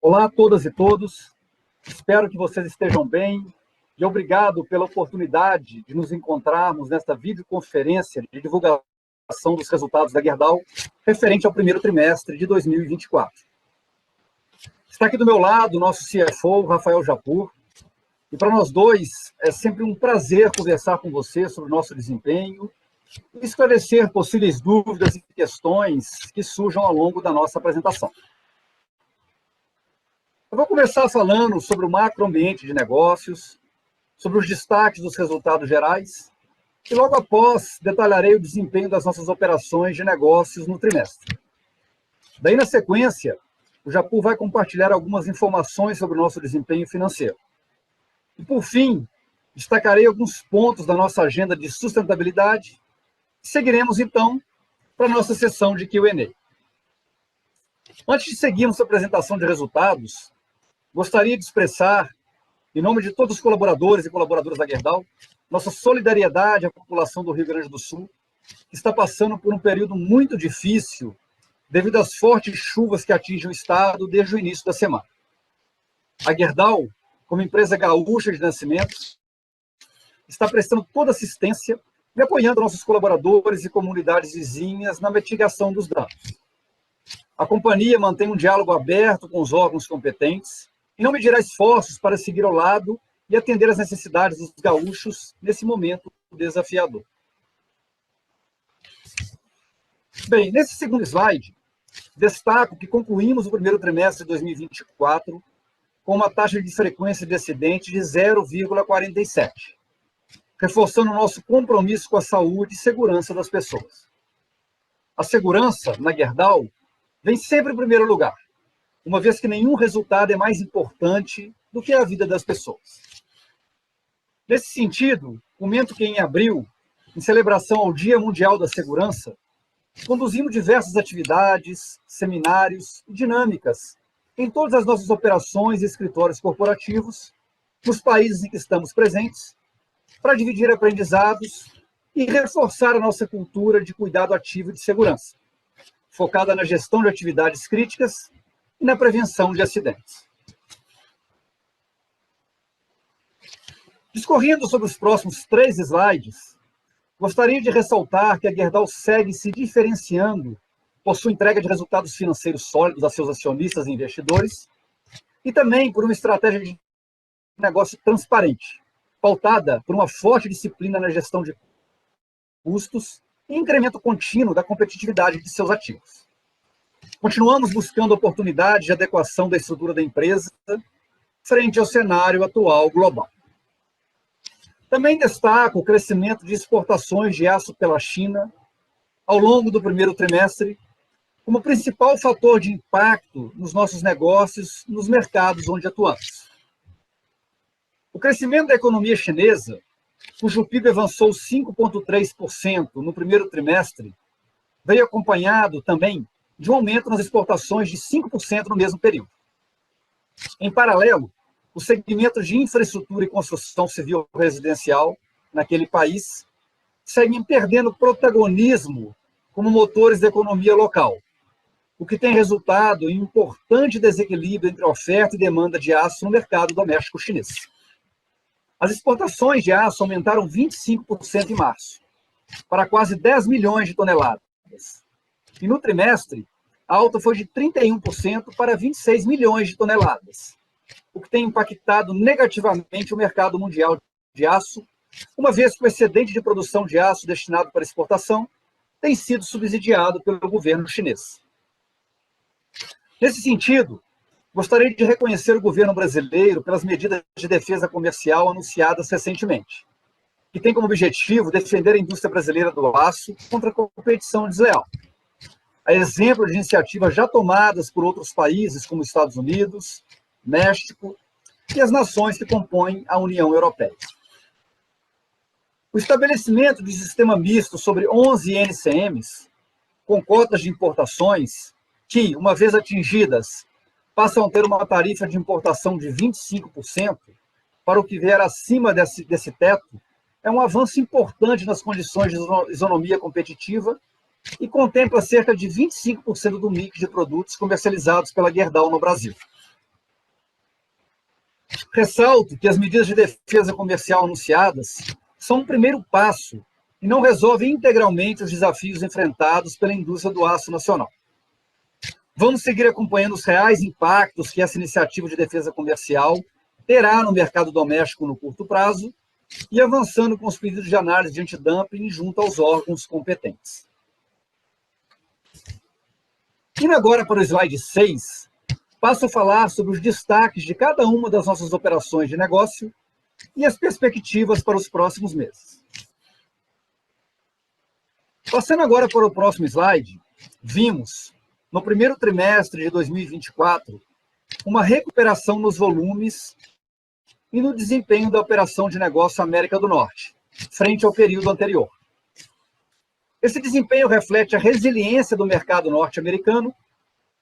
Olá a todas e todos, espero que vocês estejam bem e obrigado pela oportunidade de nos encontrarmos nesta videoconferência de divulgação dos resultados da Gerdau referente ao primeiro trimestre de 2024. Está aqui do meu lado o nosso CFO, Rafael Japur, e para nós dois é sempre um prazer conversar com você sobre o nosso desempenho e esclarecer possíveis dúvidas e questões que surjam ao longo da nossa apresentação. Eu vou começar falando sobre o macroambiente de negócios, sobre os destaques dos resultados gerais, e logo após detalharei o desempenho das nossas operações de negócios no trimestre. Daí, na sequência, o Japur vai compartilhar algumas informações sobre o nosso desempenho financeiro. E, por fim, destacarei alguns pontos da nossa agenda de sustentabilidade e seguiremos, então, para a nossa sessão de Q&A. Antes de seguirmos a apresentação de resultados, gostaria de expressar, em nome de todos os colaboradores e colaboradoras da Gerdau, nossa solidariedade à população do Rio Grande do Sul, que está passando por um período muito difícil devido às fortes chuvas que atingem o estado desde o início da semana. A Gerdau, como empresa gaúcha de nascimentos, está prestando toda assistência e apoiando nossos colaboradores e comunidades vizinhas na mitigação dos danos. A companhia mantém um diálogo aberto com os órgãos competentes e não medirá esforços para seguir ao lado e atender às necessidades dos gaúchos nesse momento desafiador. Bem, nesse segundo slide, destaco que concluímos o primeiro trimestre de 2024 com uma taxa de frequência de acidente de 0,47, reforçando o nosso compromisso com a saúde e segurança das pessoas. A segurança, na Gerdau, vem sempre em primeiro lugar, uma vez que nenhum resultado é mais importante do que a vida das pessoas. Nesse sentido, comento que em abril, em celebração ao Dia Mundial da Segurança, conduzimos diversas atividades, seminários e dinâmicas em todas as nossas operações e escritórios corporativos, nos países em que estamos presentes, para dividir aprendizados e reforçar a nossa cultura de cuidado ativo e de segurança, focada na gestão de atividades críticas e na prevenção de acidentes. Discorrendo sobre os próximos 3 slides, gostaria de ressaltar que a Gerdau segue se diferenciando por sua entrega de resultados financeiros sólidos a seus acionistas e investidores e também por uma estratégia de negócio transparente, pautada por uma forte disciplina na gestão de custos e incremento contínuo da competitividade de seus ativos. Continuamos buscando oportunidades de adequação da estrutura da empresa frente ao cenário atual global. Também destaco o crescimento de exportações de aço pela China ao longo do primeiro trimestre como principal fator de impacto nos nossos negócios nos mercados onde atuamos. O crescimento da economia chinesa, cujo PIB avançou 5,3% no primeiro trimestre, veio acompanhado também de um aumento nas exportações de 5% no mesmo período. Em paralelo, os segmentos de infraestrutura e construção civil residencial naquele país seguem perdendo protagonismo como motores da economia local, o que tem resultado em um importante desequilíbrio entre oferta e demanda de aço no mercado doméstico chinês. As exportações de aço aumentaram 25% em março, para quase 10 milhões de toneladas. E no trimestre, a alta foi de 31% para 26 milhões de toneladas, o que tem impactado negativamente o mercado mundial de aço, uma vez que o excedente de produção de aço destinado para exportação tem sido subsidiado pelo governo chinês. Nesse sentido, gostaria de reconhecer o governo brasileiro pelas medidas de defesa comercial anunciadas recentemente, que tem como objetivo defender a indústria brasileira do aço contra a competição desleal. A exemplo de iniciativas já tomadas por outros países, como Estados Unidos, México e as nações que compõem a União Europeia. O estabelecimento de sistema misto sobre 11 NCMs, com cotas de importações, que, uma vez atingidas, passam a ter uma tarifa de importação de 25%, para o que vier acima desse teto, é um avanço importante nas condições de isonomia competitiva e contempla cerca de 25% do mix de produtos comercializados pela Gerdau no Brasil. Ressalto que as medidas de defesa comercial anunciadas são um primeiro passo e não resolvem integralmente os desafios enfrentados pela indústria do aço nacional. Vamos seguir acompanhando os reais impactos que essa iniciativa de defesa comercial terá no mercado doméstico no curto prazo e avançando com os pedidos de análise de antidumping junto aos órgãos competentes. Indo agora para o slide 6, passo a falar sobre os destaques de cada uma das nossas operações de negócio e as perspectivas para os próximos meses. Passando agora para o próximo slide, vimos, no primeiro trimestre de 2024, uma recuperação nos volumes e no desempenho da operação de negócio América do Norte, frente ao período anterior. Esse desempenho reflete a resiliência do mercado norte-americano,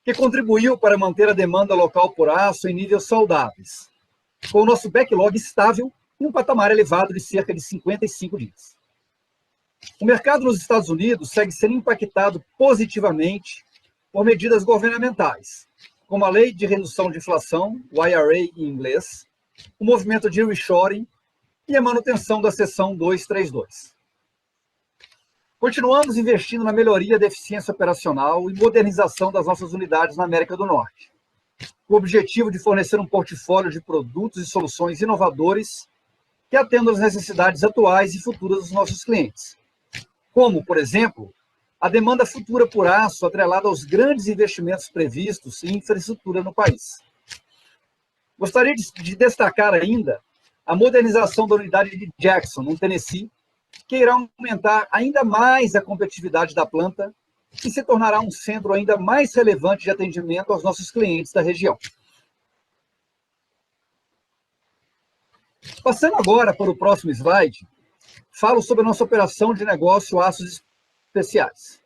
que contribuiu para manter a demanda local por aço em níveis saudáveis, com o nosso backlog estável em um patamar elevado de cerca de 55 dias. O mercado nos Estados Unidos segue sendo impactado positivamente por medidas governamentais, como a Lei de Redução de Inflação, o IRA em inglês, o movimento de reshoring e a manutenção da seção 232. Continuamos investindo na melhoria da eficiência operacional e modernização das nossas unidades na América do Norte, com o objetivo de fornecer um portfólio de produtos e soluções inovadores que atendam às necessidades atuais e futuras dos nossos clientes, como, por exemplo, a demanda futura por aço atrelada aos grandes investimentos previstos em infraestrutura no país. Gostaria de destacar ainda a modernização da unidade de Jackson, no Tennessee, que irá aumentar ainda mais a competitividade da planta e se tornará um centro ainda mais relevante de atendimento aos nossos clientes da região. Passando agora para o próximo slide, falo sobre a nossa operação de negócio aços especiais.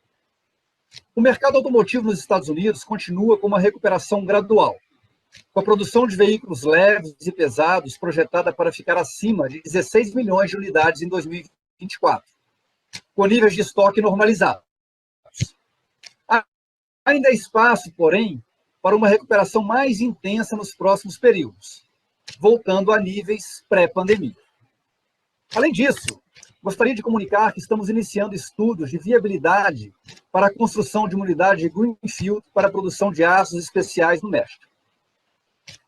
O mercado automotivo nos Estados Unidos continua com uma recuperação gradual, com a produção de veículos leves e pesados projetada para ficar acima de 16 milhões de unidades em 2024, com níveis de estoque normalizados. Ainda há espaço, porém, para uma recuperação mais intensa nos próximos períodos, voltando a níveis pré-pandemia. Além disso, gostaria de comunicar que estamos iniciando estudos de viabilidade para a construção de uma unidade de Greenfield para a produção de aços especiais no México.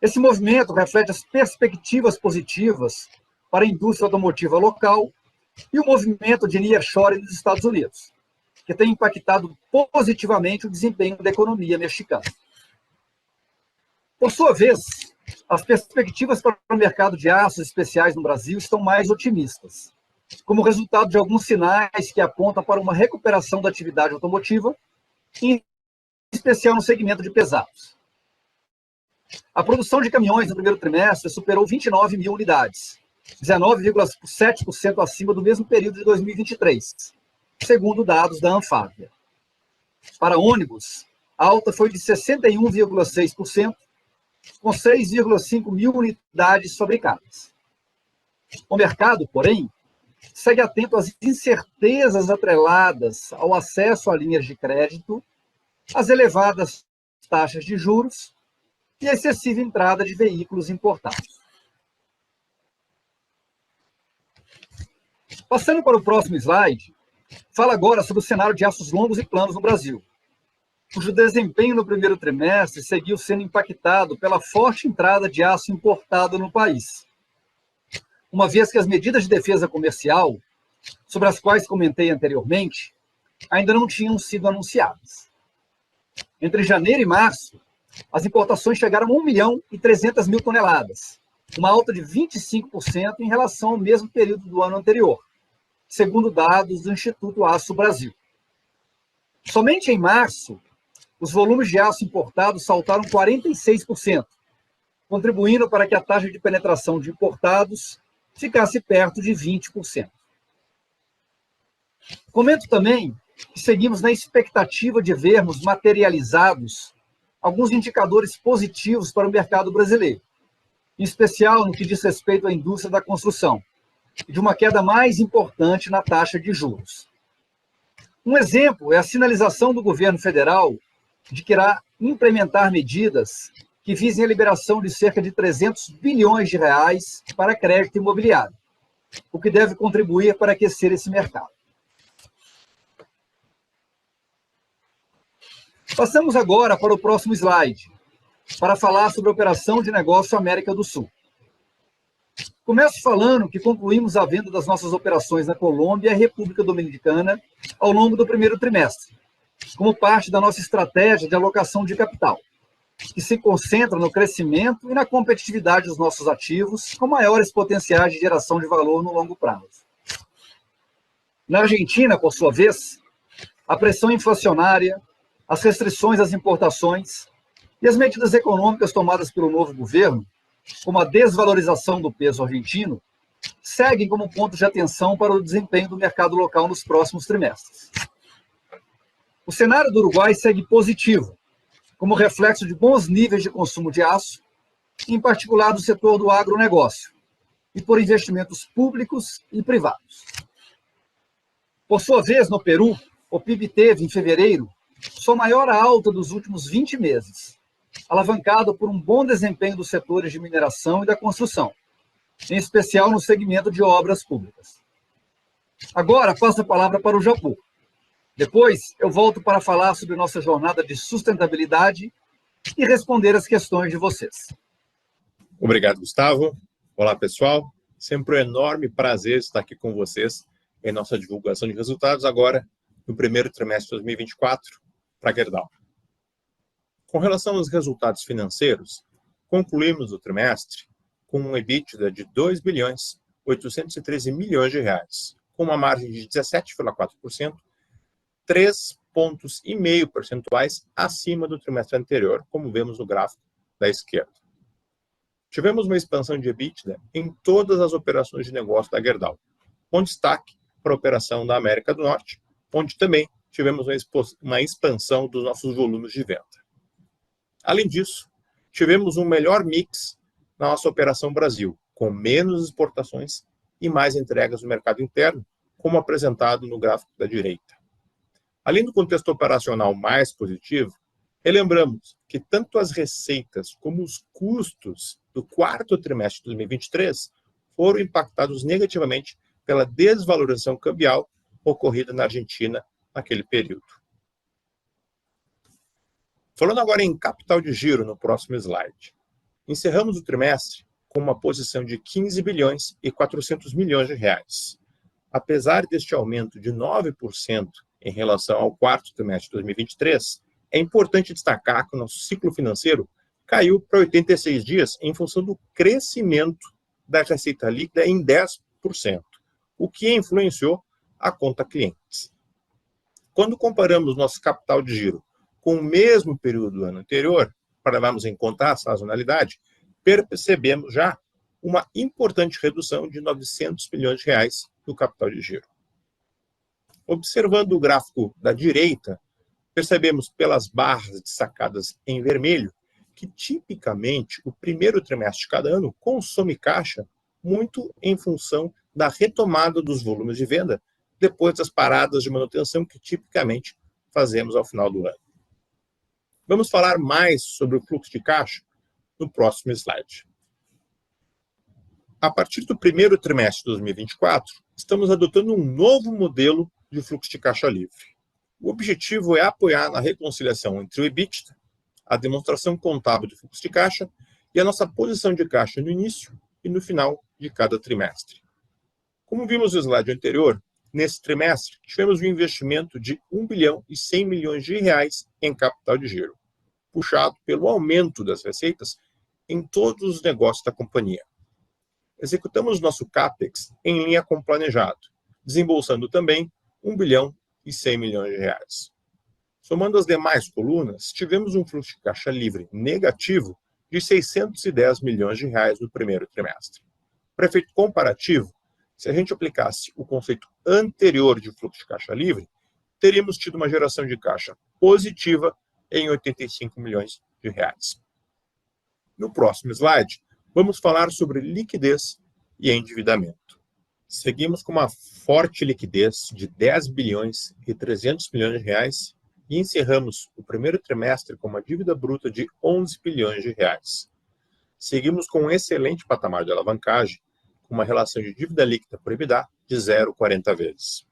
Esse movimento reflete as perspectivas positivas para a indústria automotiva local e o movimento de nearshoring nos Estados Unidos, que tem impactado positivamente o desempenho da economia mexicana. Por sua vez, as perspectivas para o mercado de aços especiais no Brasil estão mais otimistas, como resultado de alguns sinais que apontam para uma recuperação da atividade automotiva, em especial no segmento de pesados. A produção de caminhões no primeiro trimestre superou 29 mil unidades, 19,7% acima do mesmo período de 2023, segundo dados da Anfávia. Para ônibus, a alta foi de 61,6%, com 6,5 mil unidades fabricadas. O mercado, porém, segue atento às incertezas atreladas ao acesso a linhas de crédito, às elevadas taxas de juros e a excessiva entrada de veículos importados. Passando para o próximo slide, fala agora sobre o cenário de aços longos e planos no Brasil, cujo desempenho no primeiro trimestre seguiu sendo impactado pela forte entrada de aço importado no país, uma vez que as medidas de defesa comercial, sobre as quais comentei anteriormente, ainda não tinham sido anunciadas. Entre janeiro e março, as importações chegaram a 1.300.000 toneladas, uma alta de 25% em relação ao mesmo período do ano anterior, segundo dados do Instituto Aço Brasil. Somente em março, os volumes de aço importado saltaram 46%, contribuindo para que a taxa de penetração de importados ficasse perto de 20%. Comento também que seguimos na expectativa de vermos materializados alguns indicadores positivos para o mercado brasileiro, em especial no que diz respeito à indústria da construção, e de uma queda mais importante na taxa de juros. Um exemplo é a sinalização do governo federal de que irá implementar medidas que visem a liberação de cerca de 300 bilhões de reais para crédito imobiliário, o que deve contribuir para aquecer esse mercado. Passamos agora para o próximo slide, para falar sobre a operação de negócio América do Sul. Começo falando que concluímos a venda das nossas operações na Colômbia e República Dominicana ao longo do primeiro trimestre, como parte da nossa estratégia de alocação de capital, que se concentra no crescimento e na competitividade dos nossos ativos, com maiores potenciais de geração de valor no longo prazo. Na Argentina, por sua vez, a pressão inflacionária, as restrições às importações e as medidas econômicas tomadas pelo novo governo, como a desvalorização do peso argentino, seguem como ponto de atenção para o desempenho do mercado local nos próximos trimestres. O cenário do Uruguai segue positivo, como reflexo de bons níveis de consumo de aço, em particular do setor do agronegócio, e por investimentos públicos e privados. Por sua vez, no Peru, o PIB teve, em fevereiro, sua maior alta dos últimos 20 meses, alavancado por um bom desempenho dos setores de mineração e da construção, em especial no segmento de obras públicas. Agora, passo a palavra para o Japur. Depois, eu volto para falar sobre nossa jornada de sustentabilidade e responder as questões de vocês. Obrigado, Gustavo. Olá, pessoal. Sempre um enorme prazer estar aqui com vocês em nossa divulgação de resultados agora no primeiro trimestre de 2024 para a Gerdau. Com relação aos resultados financeiros, concluímos o trimestre com um EBITDA de 2 bilhões 813 milhões de reais, com uma margem de 17,4%, 3,5 pontos percentuais acima do trimestre anterior, como vemos no gráfico da esquerda. Tivemos uma expansão de EBITDA em todas as operações de negócio da Gerdau, com destaque para a operação da América do Norte, onde também tivemos uma expansão dos nossos volumes de venda. Além disso, tivemos um melhor mix na nossa operação Brasil, com menos exportações e mais entregas no mercado interno, como apresentado no gráfico da direita. Além do contexto operacional mais positivo, relembramos que tanto as receitas como os custos do quarto trimestre de 2023 foram impactados negativamente pela desvalorização cambial ocorrida na Argentina naquele período. Falando agora em capital de giro no próximo slide. Encerramos o trimestre com uma posição de 15 bilhões e 400 milhões de reais. Apesar deste aumento de 9% em relação ao quarto trimestre de 2023, é importante destacar que o nosso ciclo financeiro caiu para 86 dias em função do crescimento da receita líquida em 10%, o que influenciou a conta clientes. Quando comparamos nosso capital de giro com o mesmo período do ano anterior, para levarmos em conta a sazonalidade, percebemos já uma importante redução de 900 milhões de reais no capital de giro. Observando o gráfico da direita, percebemos pelas barras destacadas em vermelho que, tipicamente, o primeiro trimestre de cada ano consome caixa muito em função da retomada dos volumes de venda depois das paradas de manutenção que, tipicamente, fazemos ao final do ano. Vamos falar mais sobre o fluxo de caixa no próximo slide. A partir do primeiro trimestre de 2024, estamos adotando um novo modelo de fluxo de caixa livre. O objetivo é apoiar na reconciliação entre o EBITDA, a demonstração contábil do fluxo de caixa e a nossa posição de caixa no início e no final de cada trimestre. Como vimos no slide anterior, nesse trimestre tivemos um investimento de 1 bilhão e 100 milhões de reais em capital de giro, puxado pelo aumento das receitas em todos os negócios da companhia. Executamos nosso CAPEX em linha com o planejado, desembolsando também 1 bilhão e 100 milhões de reais. Somando as demais colunas, tivemos um fluxo de caixa livre negativo de 610 milhões de reais no primeiro trimestre. Para efeito comparativo, se a gente aplicasse o conceito anterior de fluxo de caixa livre, teríamos tido uma geração de caixa positiva em 85 milhões de reais. No próximo slide, vamos falar sobre liquidez e endividamento. Seguimos com uma forte liquidez de 10 bilhões e 300 milhões de reais e encerramos o primeiro trimestre com uma dívida bruta de 11 bilhões de reais. Seguimos com um excelente patamar de alavancagem, com uma relação de dívida líquida por EBITDA de 0,40 vezes.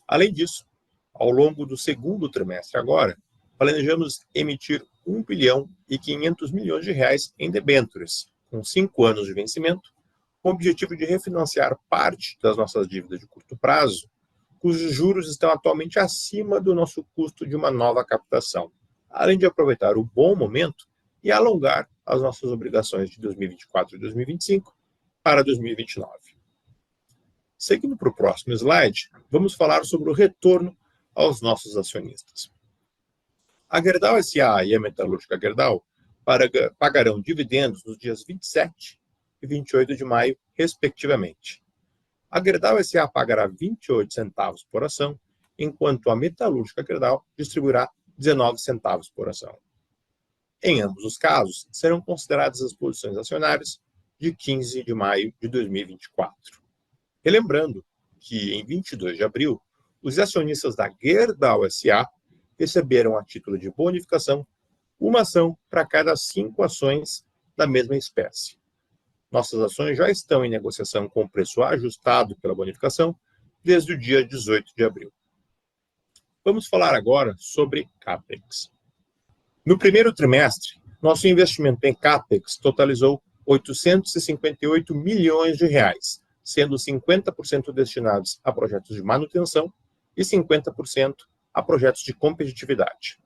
Além disso, ao longo do segundo trimestre agora, planejamos emitir 1 bilhão e 500 milhões de reais em debêntures, com 5 anos de vencimento, com o objetivo de refinanciar parte das nossas dívidas de curto prazo, cujos juros estão atualmente acima do nosso custo de uma nova captação, além de aproveitar o bom momento e alongar as nossas obrigações de 2024 e 2025 para 2029. Seguindo para o próximo slide, vamos falar sobre o retorno aos nossos acionistas. A Gerdau S.A. e a Metalúrgica Gerdau pagarão dividendos nos dias 27 e 28 de maio, respectivamente. A Gerdau S.A. pagará 28 centavos por ação, enquanto a Metalúrgica Gerdau distribuirá 19 centavos por ação. Em ambos os casos, serão consideradas as posições acionárias de 15 de maio de 2024. Relembrando que, em 22 de abril, os acionistas da Gerdau S.A. receberam a título de bonificação uma ação para cada 5 ações da mesma espécie. Nossas ações já estão em negociação com o preço ajustado pela bonificação desde o dia 18 de abril. Vamos falar agora sobre CAPEX. No primeiro trimestre, nosso investimento em CAPEX totalizou 858 milhões de reais, sendo 50% destinados a projetos de manutenção e 50% a projetos de competitividade.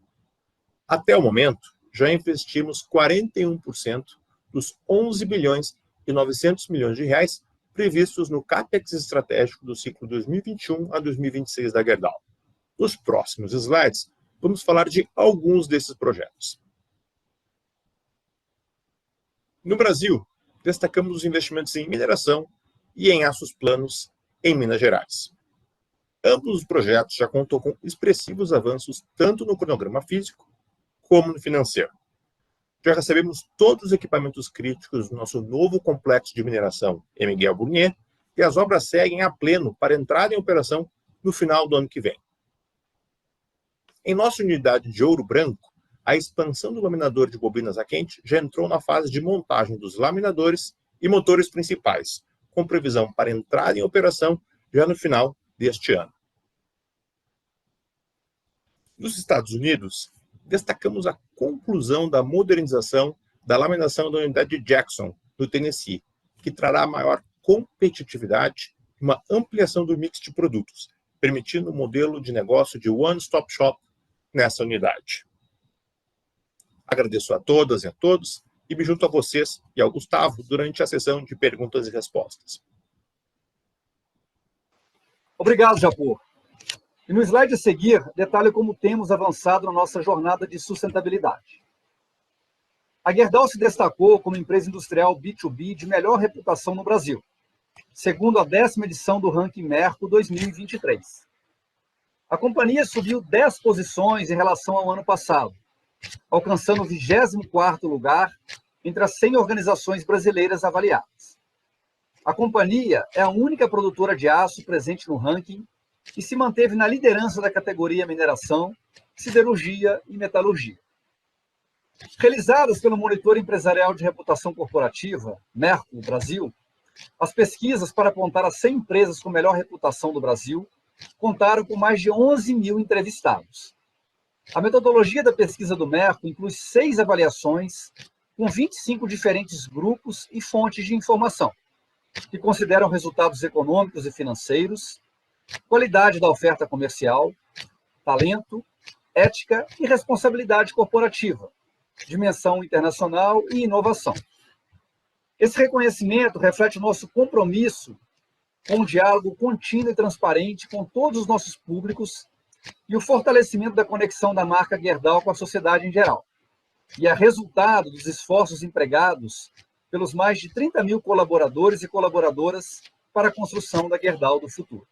Até o momento, já investimos 41% dos 11 bilhões e 900 milhões de reais previstos no CAPEX estratégico do ciclo 2021 a 2026 da Gerdau. Nos próximos slides, vamos falar de alguns desses projetos. No Brasil, destacamos os investimentos em mineração e em aços planos em Minas Gerais. Ambos os projetos já contam com expressivos avanços tanto no cronograma físico como no financeiro. Já recebemos todos os equipamentos críticos do nosso novo complexo de mineração em Miguel Burnier e as obras seguem a pleno para entrar em operação no final do ano que vem. Em nossa unidade de Ouro Branco, a expansão do laminador de bobinas a quente já entrou na fase de montagem dos laminadores e motores principais, com previsão para entrar em operação já no final deste ano. Nos Estados Unidos, destacamos a conclusão da modernização da laminação da unidade de Jackson, no Tennessee, que trará maior competitividade e uma ampliação do mix de produtos, permitindo um modelo de negócio de one-stop shop nessa unidade. Agradeço a todas e a todos e me junto a vocês e ao Gustavo durante a sessão de perguntas e respostas. Obrigado, Japur. E no slide a seguir, detalhe como temos avançado na nossa jornada de sustentabilidade. A Gerdau se destacou como empresa industrial B2B de melhor reputação no Brasil, segundo a 10ª edição do ranking Merco 2023. A companhia subiu 10 posições em relação ao ano passado, alcançando o 24º lugar entre as 100 organizações brasileiras avaliadas. A companhia é a única produtora de aço presente no ranking e se manteve na liderança da categoria mineração, siderurgia e metalurgia. Realizadas pelo Monitor Empresarial de Reputação Corporativa, Merco Brasil, as pesquisas para apontar as 100 empresas com melhor reputação do Brasil contaram com mais de 11 mil entrevistados. A metodologia da pesquisa do Merco inclui 6 avaliações com 25 diferentes grupos e fontes de informação, que consideram resultados econômicos e financeiros, qualidade da oferta comercial, talento, ética e responsabilidade corporativa, dimensão internacional e inovação. Esse reconhecimento reflete o nosso compromisso com um diálogo contínuo e transparente com todos os nossos públicos e o fortalecimento da conexão da marca Gerdau com a sociedade em geral. E é resultado dos esforços empregados pelos mais de 30 mil colaboradores e colaboradoras para a construção da Gerdau do futuro.